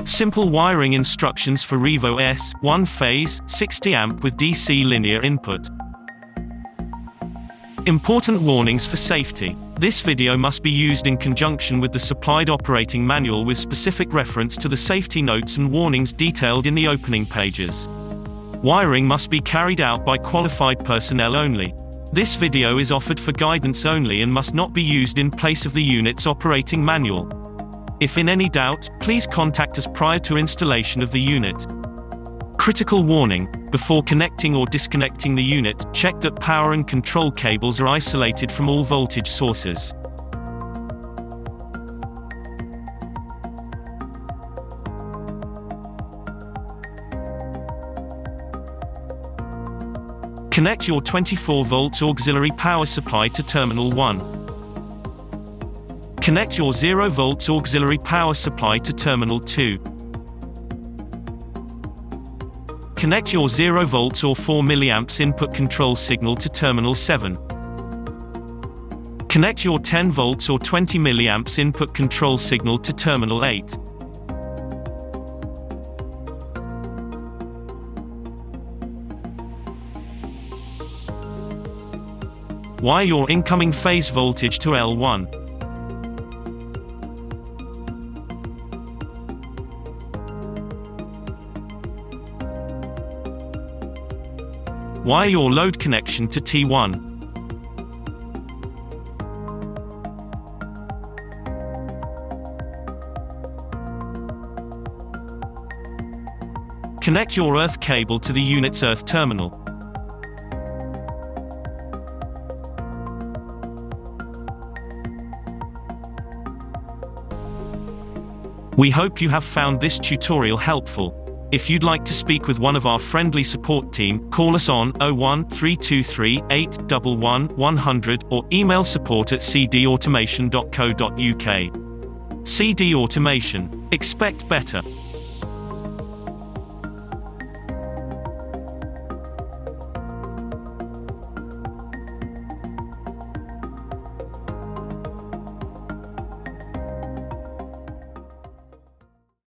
Simple wiring instructions for REVO-S, 1-phase, 60 amp with DC linear input. Important warnings for safety. This video must be used in conjunction with the supplied operating manual with specific reference to the safety notes and warnings detailed in the opening pages. Wiring must be carried out by qualified personnel only. This video is offered for guidance only and must not be used in place of the unit's operating manual. If in any doubt, please contact us prior to installation of the unit. Critical warning: before connecting or disconnecting the unit, check that power and control cables are isolated from all voltage sources. Connect your 24 volts auxiliary power supply to terminal 1. Connect your 0 volts auxiliary power supply to terminal 2. Connect your 0 volts or 4 milliamps input control signal to terminal 7. Connect your 10 volts or 20 milliamps input control signal to terminal 8. Wire your incoming phase voltage to L1. Wire your load connection to T1. Connect your earth cable to the unit's earth terminal. We hope you have found this tutorial helpful. If you'd like to speak with one of our friendly support team, call us on 01 323 811 100 or email support@cdautomation.co.uk. CD Automation. Expect better.